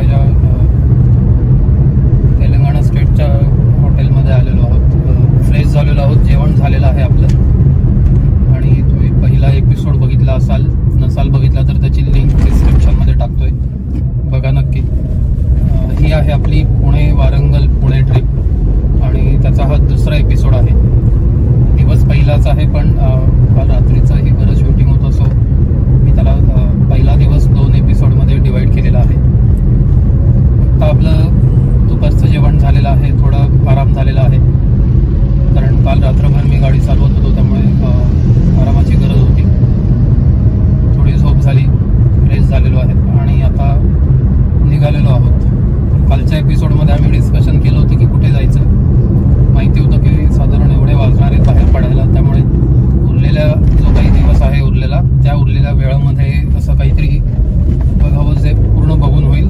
या तेलंगणा स्टेटच्या हॉटेलमध्ये आलेलो आहोत. फ्रेश झालेलो आहोत, जेवण झालेलं आहे आपलं. आणि तुम्ही पहिला एपिसोड बघितला नसाल बघितला तर त्याची लिंक डिस्क्रिप्शनमध्ये टाकतोय, बघा नक्की. ही आहे आपली पुणे वारंगल पुणे ट्रिप आणि त्याचा हा दुसरा एपिसोड आहे. दिवस पहिलाच आहे पण काल रात्रीचंही बरं शूटिंग होतं, सो मी त्याला पहिला दिवस 2 एपिसोडमध्ये डिवाईड केलेला आहे. आता आपलं दुपारचं जेवण झालेलं आहे, थोडा आराम झालेला आहे कारण काल रात्रभर मी गाडी चालवत होतो, त्यामुळे आरामाची गरज होती. थोडी झोप झाली, फ्रेश झालेलो आहे आणि आता निघालेलो आहोत. कालच्या एपिसोडमध्ये आम्ही डिस्कशन केलं होतं की कुठे जायचं. माहिती होतं की साधारण एवढे वाजणार आहेत बाहेर पडायला, त्यामुळे उरलेल्या जो काही दिवस आहे त्या उरलेल्या वेळामध्ये असं काहीतरी बघावं जे पूर्ण बघून होईल.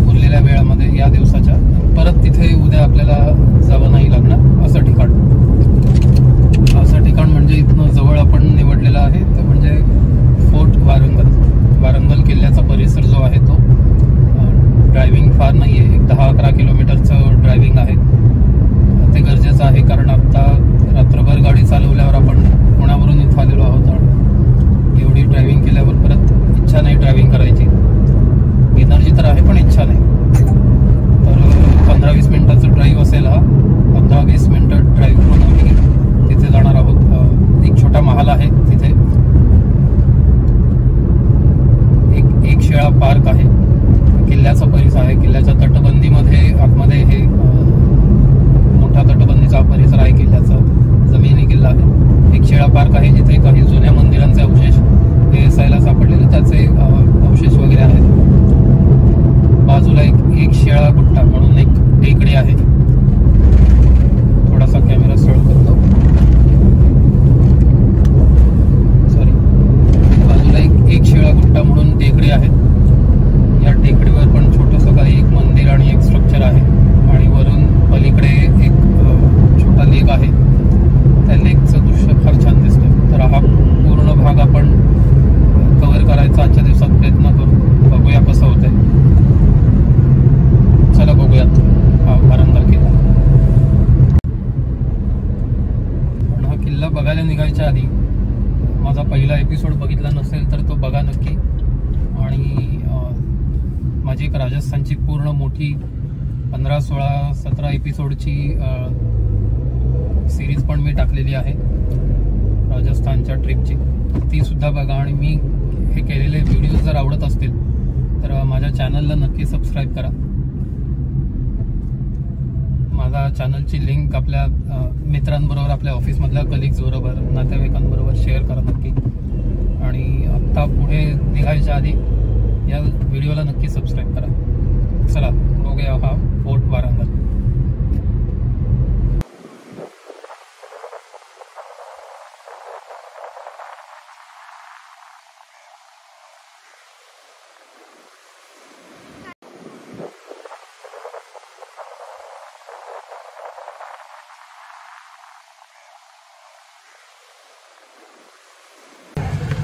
उरलेल्या वेळामध्ये या दिवसाच्या परत तिथे उद्या आपल्याला जावं नाही लागणार असं ठिकाण म्हणजे इथनं जवळ आपण निवडलेलं आहे ते म्हणजे फोर्ट वारंगल किल्ल्याचा परिसर जो आहे तो. ड्रायव्हिंग फार नाही आहे, 10-11 किलोमीटरचं ड्रायव्हिंग आहे. ते गरजेचं आहे कारण आत्ता रात्रभर गाडी चालवल्यावर आपण पुण्यावरून इथं आलेलो आहोत आणि एवढी ड्रायव्हिंग केल्यावर परत इच्छा नाही ड्रायव्हिंग करायची. एनर्जी तर आहे पण इच्छा नाही. तर 15-20 मिनिटाचं ड्राईव्ह असेल हा. 15-20 मिनिटं ड्राईव्ह करून आम्ही तिथे जाणार आहोत. एक छोटा महाल आहे तिथे, एक शेळा पार्क आहे, किल्ल्याचा परिसर आहे. किल्ल्याच्या तटबंदीमध्ये आतमध्ये हे मोठा तटबंदीचा परिसर आहे किल्ल्याचा, जमिनी किल्ला आहे. एक शेळा पार्क आहे जिथे काही जुन्या मंदिरांचे अवशेष हे असायला सापडलेले त्याचे अवशेष वगैरे आहेत. बाजूला एक शेळा गुट्टा म्हणून एक टेकडी आहे. थोडासा कॅमेरा सरळ करतो, सॉरी. बाजूला एक शेळा गुट्टा म्हणून टेकडी आहे. या टेकडीवर पण छोटंसं काही एक मंदिर आणि एक स्ट्रक्चर आहे आणि वरून पलीकडे एक छोटा लेक आहे. त्या लेकचं दृश्य फार छान दिसतं. तर हा पूर्ण भाग आपण कव्हर करायचा आजच्या दिवसात प्रयत्न करू. बघूया कसं होतंय. चला बघूयात हा वारंगल किल्ला. पण हा किल्ला बघायला निघायच्या आधी माझा पहिला एपिसोड बघितला नसेल तर तो बघा नक्की. आणि माझी एक राजस्थानची पूर्ण मोठी 15, 16, 17 एपिसोडची सिरीज पण मी टाकलेली आहे राजस्थानच्या ट्रिपची, ती सुद्धा बघा. आणि मी हे केलेले व्हिडिओ जर आवडत असतील तर माझ्या चॅनलला नक्की सबस्क्राईब करा. माझा चॅनलची लिंक आपल्या मित्रांबरोबर, आपल्या ऑफिसमधल्या कलिग्स बरोबर, नातेवाईकांबरोबर शेअर करा नक्की. आणि आत्ता पुढे निघायच्या आधी या व्हिडिओला नक्की सबस्क्राईब करा. चला बघूया हा फोर्ट वारंगल.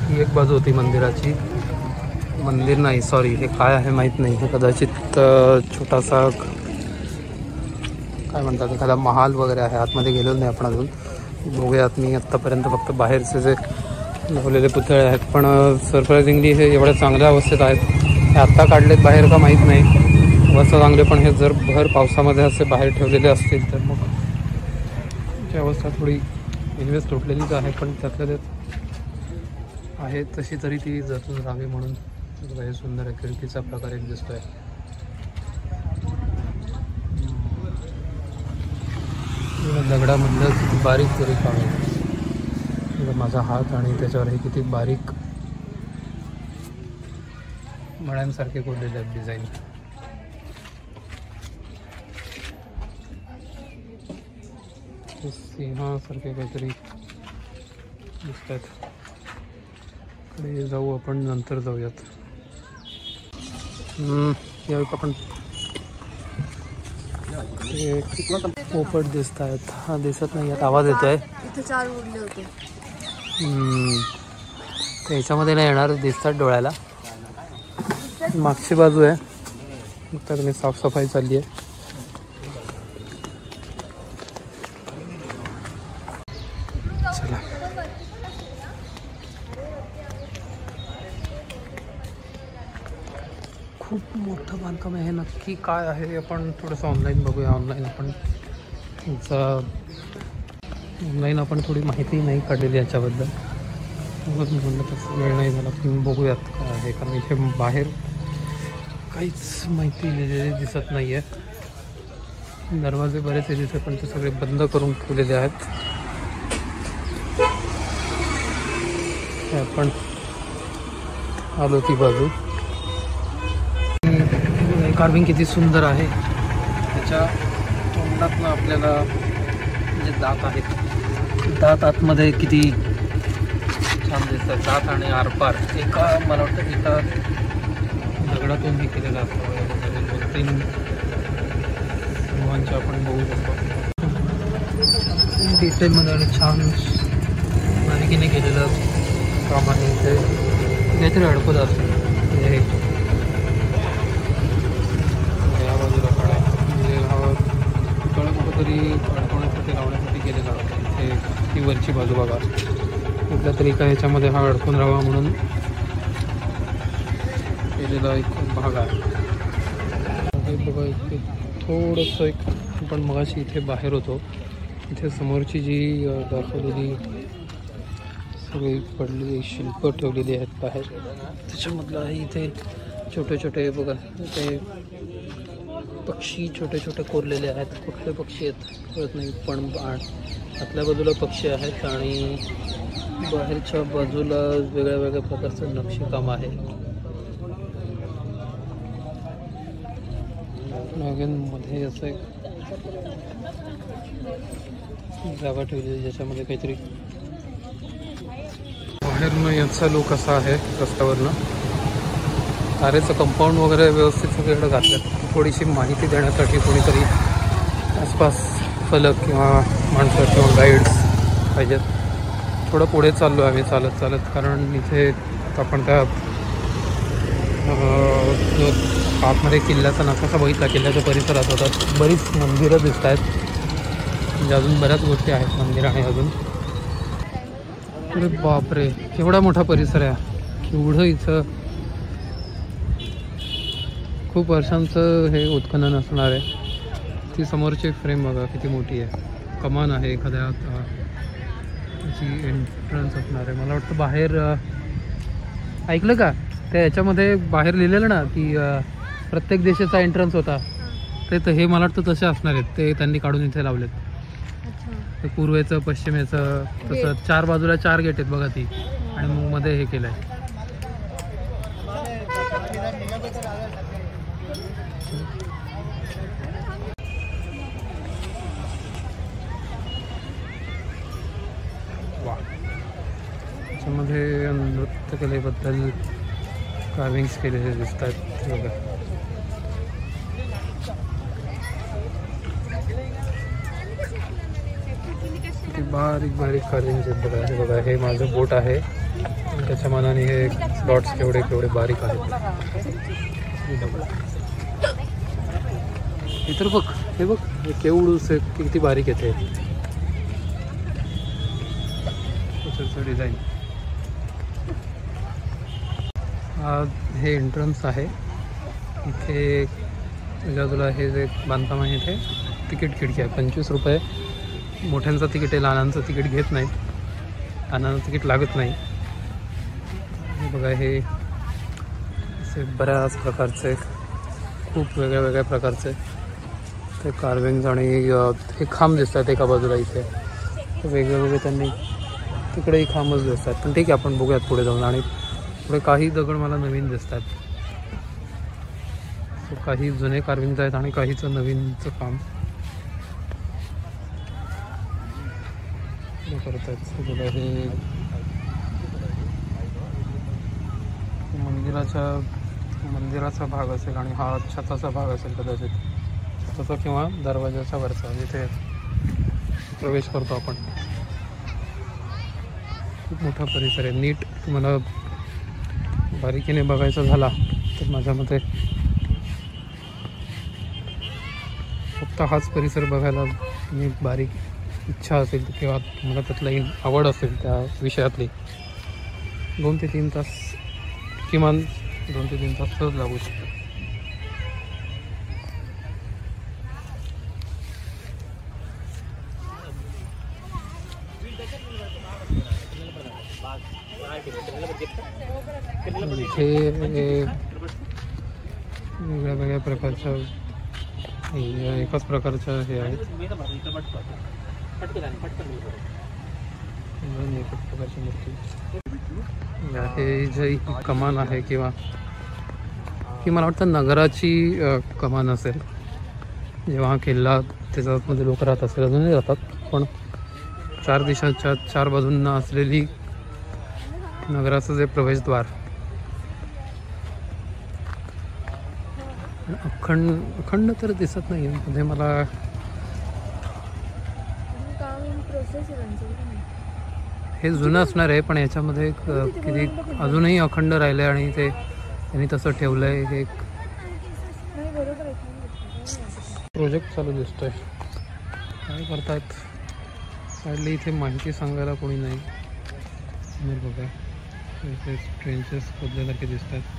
ही एक बाजू होती मंदिराची. मंदिर नाही, सॉरी, हे काय आहे माहीत नाही. हे कदाचित छोटासा काय म्हणतात एखादा महाल वगैरे आहे. आतमध्ये गेलेलो नाही आपण अजून. बघूयात. मी आत्तापर्यंत फक्त बाहेरचे जे लावलेले पुतळे आहेत, पण सरप्रायझिंगली हे एवढ्या चांगल्या अवस्थेत आहेत. हे आत्ता काढलेत बाहेर का माहीत नाही, अवस्था चांगले. पण हे जर भर पावसामध्ये असे बाहेर ठेवलेले असतील तर मग त्याची अवस्था थोडी इन्व्हेस्ट तुटलेलीच आहे. पण त्यातल्या त्यात आहे तशी तरी ती जतून राहावी म्हणून हे सुंदर आहे. खिडकीचा प्रकार एक दिसतोय. दगडामधलं बारीक तरी काम आहे. माझा हात आणि त्याच्यावर हे किती बारीक मळ्यांसारखे कोरलेले आहेत डिझाईन. सिंहासारखे काहीतरी दिसत आहेत. कडे जाऊ आपण, नंतर जाऊयात. यावेळी आपण पोपट दिसत आहेत. हा दिसत नाही आहेत, आवाज येतोय. त्याच्यामध्ये नाही येणार, दिसतात डोळ्याला. मागची बाजू आहे, तर मी साफसफाई चालली आहे. चला खूप मोठं बांधकाम आहे. नक्की काय आहे आपण थोडंसं ऑनलाईन बघूया. ऑनलाईन आपण थोडी माहिती नाही काढलेली याच्याबद्दल. म्हणलं तसं वेळ नाही झाला, पण बघूयात काय आहे. कारण इथे बाहेर काहीच माहिती लिहिलेली दिसत नाही आहे. दरवाजे बरेच आहे तिथे, पण ते सगळे बंद करून ठेवलेले आहेत. आपण आलो ती बाजू. कार्विंग किती सुंदर आहे. त्याच्या तोंडातनं आपल्याला जे दात आहेत, दात आतमध्ये किती छान दिसतात. दात आणि आरपार मला वाटतं एका दगडातून हे केलेलं असतं. 2-3 सिंहांचे आपण बघू शकतो डिटेलमध्ये आणि छान बारीकीने केलेलं काम आहे. इथे काहीतरी अडकत असतं. या बाजूला काढा म्हणजे कुठं कुठंतरी अडकवण्यासाठी लावण्यासाठी केलेलं असतं. इथे ती वरची बाजू बघा, कुठल्या तरी काय ह्याच्यामध्ये हा अडकून राहावा म्हणून केलेला एक भाग आहे. बघा इथे थोडंसं एक आपण मगाशी इथे बाहेर होतो, इथे समोरची जी दाखवलेली सगळी पडलेली शिल्प ठेवलेली आहेत बाहेर, त्याच्यामधलं आहे. इथे छोटे छोटे बघा, इथे पक्षी छोटे छोटे कोरलेले आहेत. कुठले पक्षी आहेत कळत नाही, पण आतल्या बाजूला पक्षी आहेत आणि बाहेरच्या बाजूला वेगळ्या वेगळ्या प्रकारचं नक्षीकाम आहे. मध्ये असं एक जागा ठेवली ज्याच्यामध्ये काहीतरी बाहेरनं याचा लुक असा आहे. रस्त्यावरनं तारेचं कंपाऊंड वगैरे व्यवस्थित सगळीकडे घातलं. थोडीशी माहिती देण्यासाठी कोणीतरी आसपास फलक किंवा माणसं किंवा गाईड्स पाहिजेत. थोडं पुढे चाललो आम्ही चालत चालत, कारण इथे आपण त्या जो आतमध्ये किल्ल्याचा नकाशा बघितला, किल्ल्याच्या परिसरात होता, बरीच मंदिरं दिसत आहेत. म्हणजे अजून बऱ्याच गोष्टी आहेत मंदिर आहे अजून. अरे बापरे, केवढा मोठा परिसर आहे. केवढं इथं खूप वर्षांचं हे उत्खनन असणार आहे. ती समोरची फ्रेम बघा किती मोठी आहे. कमान आहे, एखाद्या त्याची एंट्रन्स असणार आहे. मला वाटतं बाहेर ऐकलं का त्या याच्यामध्ये बाहेर लिहिलेलं ना की प्रत्येक देशाचा एंट्रन्स होता, ते हे मला वाटतं तसे असणार आहेत. ते त्यांनी काढून इथे लावलेत. ते पूर्वेचं पश्चिमेचं तसं 4 बाजूला 4 गेट आहेत बघा ती, आणि मग मध्ये हे केलं आहे. वा, त्याच्यामध्ये नृत्यकलेबद्दल कार्विंग्स केलेले दिसत आहेत बघा. बारीक बारीक कार्विंग्स आहेत बघा. हे बघा, हे माझं बोट आहे, त्याच्या मानाने हे स्लॉट्स केवढे केवढे बारीक आहेत. इतर बघ, हे बघ, हे केवढूस किती बारीक येते डिझाईन. हे एंट्रन्स आहे. इथे बाजूला हे जे बांधकाम आहे इथे तिकीट खिडकी आहे. 25 रुपये मोठ्यांचं तिकीट आहे, लहानांचं तिकीट घेत नाहीत. लहानांचं तिकीट लागत नाही. हे बघा, हे असे बऱ्याच प्रकारचे, खूप वेगळ्या वेगळ्या प्रकारचे ते कार्विंग्स आणि हे खांब दिसतात एका बाजूला. इथे वेगळे वेगळे त्यांनी तिकडेही खांबच दिसतात. पण ठीक आहे, आपण बघूयात पुढे जाऊन. आणि पुढे काही दगड मला नवीन दिसतात. काही जुने कार्विंग्स आहेत आणि काहीचं नवीनचं काम करत आहेत. हे मंदिराचा भाग असेल आणि हा छताचा भाग असेल कदाचित, छताचा किंवा दरवाजाचा वरचा, जिथे प्रवेश करतो आपण. खूप मोठा परिसर आहे. नीट तुम्हाला बारीकीने बघायचा झाला तर माझ्या मते फक्त हाच परिसर बघायला मी बारीक इच्छा असेल किंवा मला त्यातली आवड असेल त्या विषयातली 2 ते 3 तास किमान 2 ते 3 तास सहज लागू शकतो. इथे वेगळ्या प्रकारच्या एकाच प्रकारच्या हे आहेत. एकच प्रकारची मूर्ती हे जी कमान आहे किंवा ही मला वाटतं नगराची कमान असेल. जेव्हा किल्ला त्याच्यामध्ये लोक राहत असेल, अजूनही राहतात, पण 4 दिशांच्या 4 बाजूंना असलेली नगराचं जे प्रवेशद्वार अखंड तर दिसत नाही मध्ये मला. हे जुनं असणार आहे, पण याच्यामध्ये किती अजूनही अखंड राहिलं आहे आणि ते त्यांनी तसं ठेवलं आहे. हे एक प्रोजेक्ट चालू दिसतोय. काय करतायत साईडली इथे माहिती सांगायला कोणी नाही. बघा इथे ट्रेंचेस खोदल्यासारखे दिसत आहेत.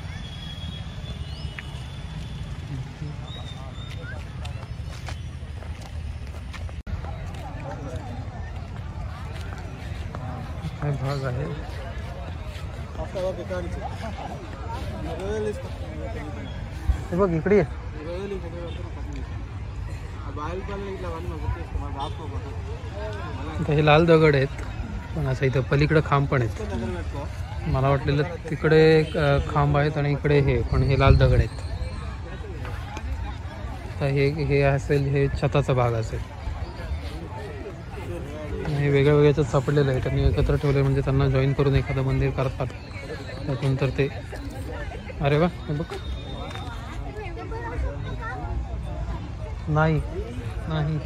काय भाग आहे हे बघ इकडे. हे लाल दगड आहेत, पण असं इथं पलीकडे खांब पण आहेत. मला वाटलेलं तिकडे खांब आहेत आणि इकडे हे, पण हे लाल दगड आहेत. तर हे असेल, हे छताचा भाग असेल. हे वेगळ्या वेगळ्याच्यात सापडलेलं आहे. त्यांनी एकत्र ठेवले म्हणजे त्यांना जॉईन करून एखादं मंदिर करतात त्यातून. तर ते अरे वा, हे बघ. नाही नाही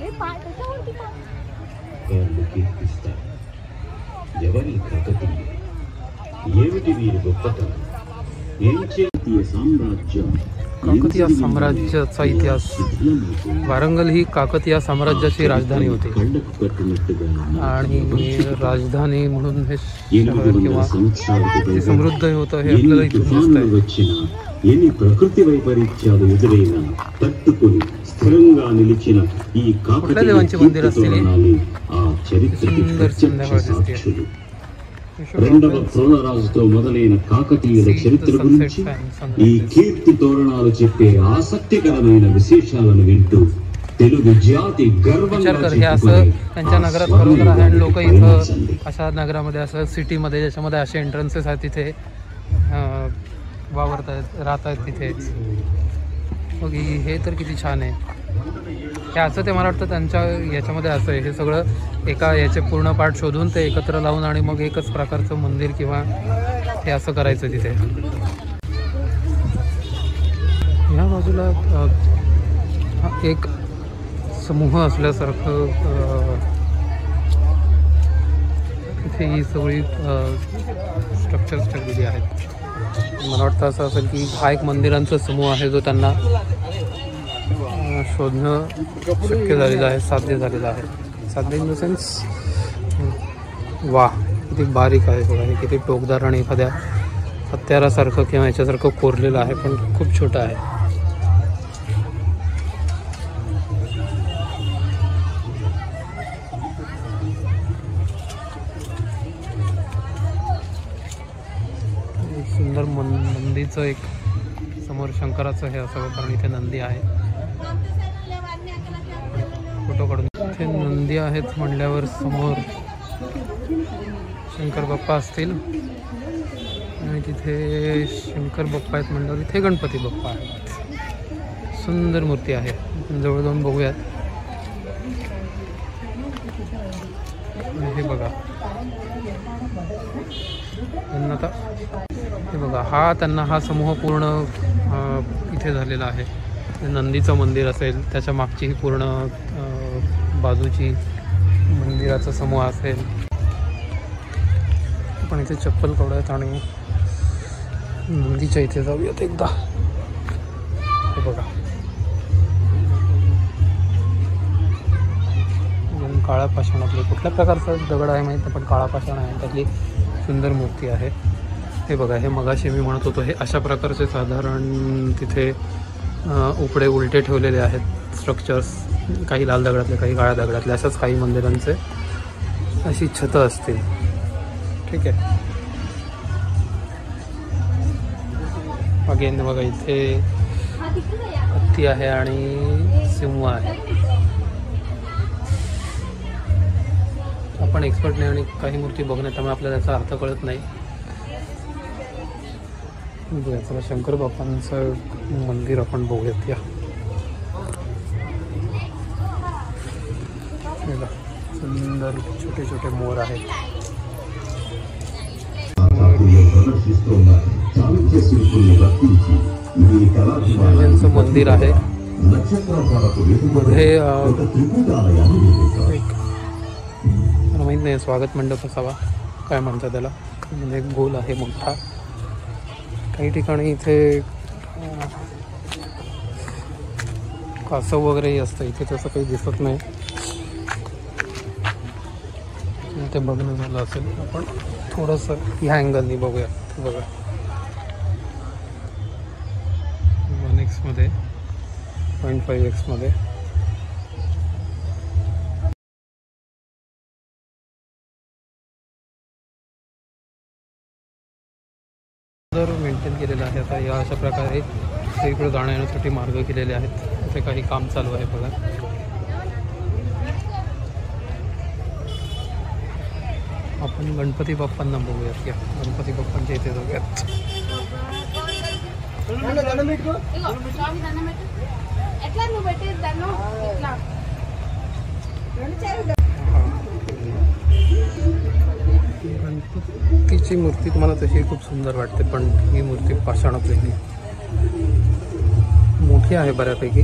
काकतीय साम्राज्याचा इतिहास. वारंगल ही काकतीय साम्राज्याची राजधानी होती आणि राजधानी म्हणून हे शहर किंवा समृद्ध होतं हे आपल्याला इथून दिसतंय. प्रकृती वैपरीत्याला एదురైన तట్టుకొని స్థిరంగా నిలిచిన ఈ काकतीय देवांची मंदिर असलेली सुंदर संध्याकाळ दिसते. రెండవ ప్రోణరాజుతో మొదలైన కాకతీయుల చరిత్ర గురించి ఈ కీర్తి తోరణాలు చెప్పే ఆసక్తికరమైన విశేషాలను వింటూ తెలుగు జాతి గర్వంగా त्यांच्या नगरात खरोखर आहे. आणि लोक इथं अशा नगरामध्ये असं सिटीमध्ये ज्याच्यामध्ये असे एंट्रन्सेस आहेत तिथे वावरत आहेत, राहत आहेत तिथे. मग हे तर किती छान आहे. हे असं ते मला वाटतं त्यांच्या याच्यामध्ये असं आहे. हे सगळं एका याचे पूर्ण पार्ट शोधून ते एकत्र लावून आणि मग एकच प्रकारचं मंदिर किंवा हे असं करायचं तिथे. ह्या बाजूला एक समूह असल्यासारखं इथे ही सगळी स्ट्रक्चर्स ठेवलेली आहेत. मला वाटतं असं असेल की हा एक मंदिरांचा समूह आहे जो त्यांना शोधणं शक्य झालेलं आहे, साध्य झालेलं आहे. साध्य इन द सेन्स वा किती बारीक आहे बघा. हे किती टोकदार आणि एखाद्या हत्यारासारखं किंवा याच्यासारखं कोरलेलं आहे, पण खूप छोटं आहे. सुंदर नंदीचं एक समोर शंकराचं हे असावं, कारण इथे नंदी आहे. फोटो काढून इथे नंदी आहेत म्हणल्यावर समोर शंकर बाप्पा असतील आणि तिथे शंकर बाप्पा आहेत म्हणल्यावर इथे गणपती बाप्पा आहेत. सुंदर मूर्ती आहे. जवळ जाऊन बघूयात. हे बघा त्यांना आता हे बघा हा समूह पूर्ण इथे झालेला आहे. नंदीचं मंदिर असेल, त्याच्या मागची ही पूर्ण बाजूची मंदिराचा समूह असेल. पण इथे चप्पल काढूयात आणि नंदीच्या इथे जाऊयात एकदा. हे बघा, काळा पाषाणातले कुठल्या प्रकारचा दगड आहे माहीत नाही, पण काळा पाषाण आहे. त्यातली सुंदर मूर्ती आहे. हे बघा, हे मगाशी मी म्हणत होतो, हे अशा प्रकारचे साधारण तिथे उपडे उलटे ठेवलेले आहेत स्ट्रक्चर्स. काही लाल दगडातले, काही काळ्या दगडातले, अशाच काही मंदिरांचे अशी छतं असतील. ठीक आहे. अगेन बघा, इथे हत्ती आहे आणि सिंह आहे. आपण एक्सपर्ट नाही आणि काही मूर्ती बघण्यात, त्यामुळे आपल्याला त्याचा अर्थ कळत नाही. चला, शंकर बाप्पांचं मंदिर आपण बघूयात. या सुंदर छोटे छोटे मोर आहेत. त्यांचं मंदिर आहे. मध्ये मला माहीत नाही, स्वागत मंडप असावा, काय म्हणतात त्याला. म्हणजे गोल आहे मोठा. काही ठिकाणी इथे कासव वगैरेही असतं. इथे तसं काही दिसत नाही. ते बघणं झालं असेल. आपण थोडंसं ह्या अँगलनी बघूया. बघा, 1x मध्ये 0.5x मध्ये मेंटेन केलेलं आहे. आता या अशा प्रकारे इकडे जाण्या येण्यासाठी मार्ग केलेले आहेत. इथे काही काम चालू आहे. बघा, आपण गणपती बाप्पांना बघूयात. या गणपती बाप्पांच्या इथे जाऊयात. गणपतीची मूर्ती तुम्हाला तशी खूप सुंदर वाटते, पण ही मूर्ती पाषाणातली मोठी आहे बऱ्यापैकी.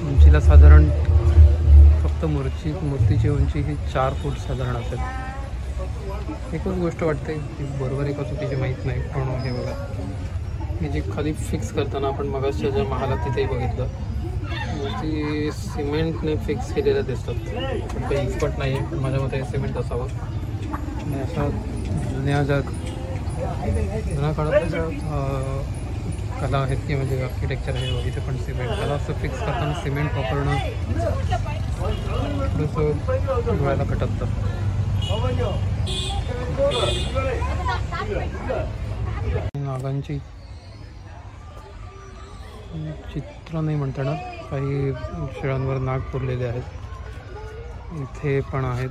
उंचीला साधारण फक्त मूर्तीची उंची ही 4 फूट साधारण असेल. एकच गोष्ट वाटते, बरोबर आहे का चुकीची माहीत नाही, पण हे बघा, हे जे खाली फिक्स करताना आपण मगाच्या ज्या महालात तिथेही बघितलं, मूर्ती सिमेंटने फिक्स केलेल्या दिसतात. पण काही एक्सपर्ट नाही आहे, पण माझ्या मते सिमेंट असावं. आणि अशा जुन्या काळातल्या ज्या कला आहेत किंवा जे आर्किटेक्चर आहे, इथे पण सिमेंट त्याला असं फिक्स करताना सिमेंट वापरणं थोडंसं डोळ्याला खटकतं. नागांची चित्र नाही म्हणता येणार, काही शिळांवर नाग कोरलेले आहेत. इथे पण आहेत.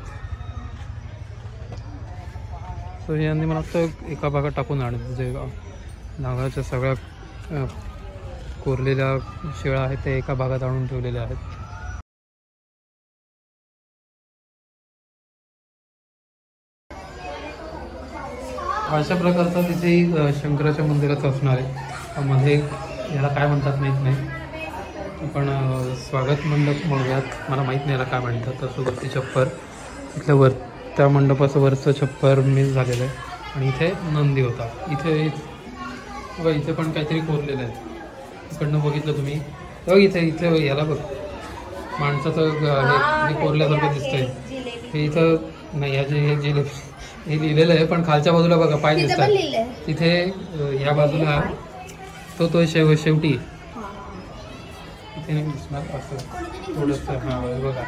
सो यांनी मला वाटतं एका भागात टाकून आणत, जे नागाच्या सगळ्या कोरलेल्या शिळा आहेत ते एका भागात आणून ठेवलेल्या आहेत. अशा प्रकारचा तिथे शंकराच्या मंदिराचं असणार आहे. मध्ये याला काय म्हणतात माहीत नाही, पण स्वागत मंडप म्हणूयात, मला माहीत नाही याला काय म्हणतात. तसं वरती छप्पर, इथल्या त्या मंडपाचं वरचं छप्पर मिस झालेलं आहे. आणि इथे नंदी होता. इथे बघा, इथे पण काहीतरी कोरलेलं आहे. इकडनं बघितलं तुम्ही बघ, इथे याला बघ, माणसाचं हे कोरल्यासारखं दिसतंय. हे इथं नाही, हे लिहिलेलं आहे, पण खालच्या बाजूला बघा पाय दिसतात. तिथे या बाजूला तो शेवटी इथे नाही दिसणार असं थोडंसं. हां बघा,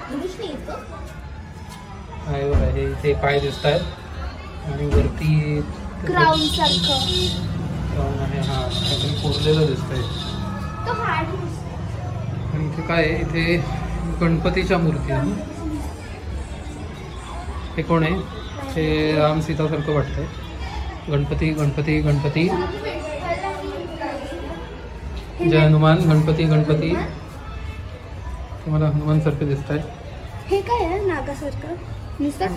आहे बघा, हे इथे पाय दिसत आहेत आणि वरती क्राऊन आहे. हां, काहीतरी कोरलेलं दिसतंय. आणि इथे काय आहे, इथे गणपतीच्या मूर्ती आहे. हे कोण आहे? हे राम सीतासारखं वाटतंय. गणपती गणपती गणपती, जय हनुमान. गणपती गणपती, तुम्हाला हनुमान सारखे दिसत आहेत. हे काय आहे नागासारखं?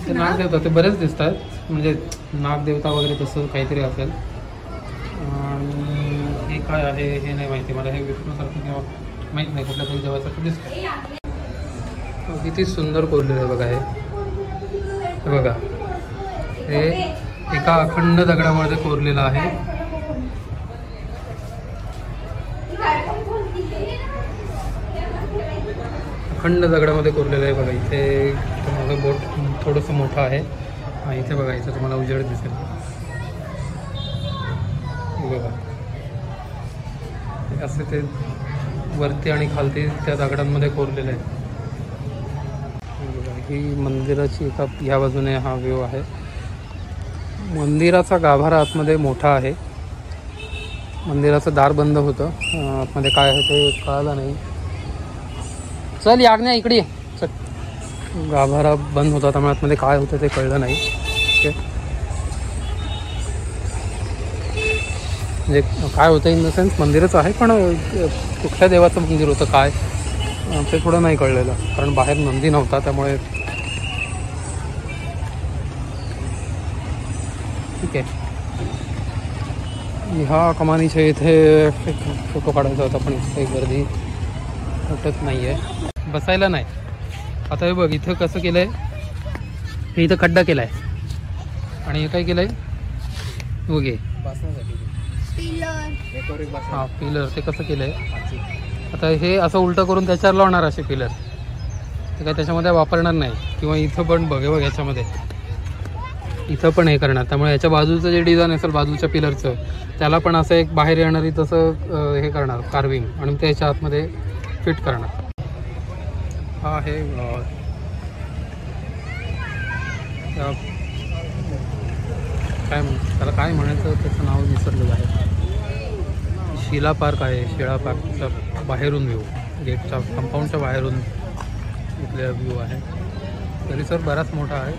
ते नागदेवता, ते बरेच दिसत आहेत, म्हणजे नागदेवता वगैरे तसं काहीतरी असेल. आणि हे काय आहे हे नाही माहिती मला. हे विष्णूसारखं किंवा माहीत नाही, कुठल्या तरी देवासारखं दिसतं. किती सुंदर कोरलेलं आहे बघा. हे बघा, हे एका अखंड दगडामध्ये कोरलेला आहे. अखंड दगडामध्ये कोरलेलं आहे बघा. इथे माझं बोट थोडंसं मोठं आहे. हा इथे बघा, इथे तुम्हाला उजेड दिसेल बघा. असे ते वरती आणि खालती त्या दगडांमध्ये कोरलेले आहे. ही मंदिराची एका ह्या बाजूने हा व्ह्यू आहे. मंदिराचा गाभारा आतमध्ये मोठा आहे. मंदिराचं दार बंद होतं. आतमध्ये काय आहे ते कळालं नाही. चल याग्न्या इकडे चल. गाभारा बंद होता त्यामुळे आतमध्ये काय होतं ते कळलं नाही. ओके, म्हणजे काय होतं इन द सेन्स मंदिरच आहे, पण कुठल्या देवाचं मंदिर होतं काय ते थोडं नाही कळलेलं, कारण बाहेर नंदी नव्हता त्यामुळे. ठीक आहे, ह्या कमानीच्या इथे एक फोटो काढायचा होता, पण इथे काही गर्दी वाटत नाही आहे, बसायला नाही. आता हे बघ इथं कसं केलं आहे, हे इथं खड्डा केला आहे आणि हे काय केलं आहे ओके हां पिलर. ते कसं केलं आहे आता, हे असं उलटं करून त्याच्यावर लावणार असे पिलर, ते काय त्याच्यामध्ये वापरणार नाही. किंवा इथं पण बघ याच्यामध्ये इथं पण हे करणार, त्यामुळे याच्या बाजूचं जे डिझाईन असेल बाजूच्या पिलरचं त्याला पण असं एक बाहेर येणारी तसं हे करणार कार्विंग, आणि त्याच्या आतमध्ये फिट करणार. हा आहे काय त्याला काय म्हणायचं त्याचं नाव विसरलेलं आहे. शिला पार्क आहे. शिळा पार्कचा बाहेरून व्ह्यू, गेटच्या कंपाऊंडच्या बाहेरून इथले व्ह्यू आहे. परिसर बराच मोठा आहे,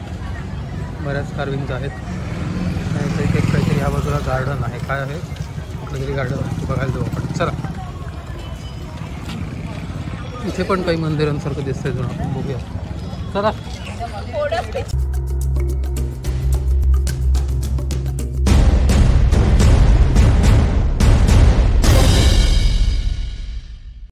बऱ्याच कार्विंग्स आहेत. एक काहीतरी ह्या बाजूला गार्डन आहे. काय आहे कुठलं तरी गार्डन बघायला जाऊ आपण. चला, इथे पण काही मंदिरांसारखं दिसतंय जुनं, आपण बघूया. चला.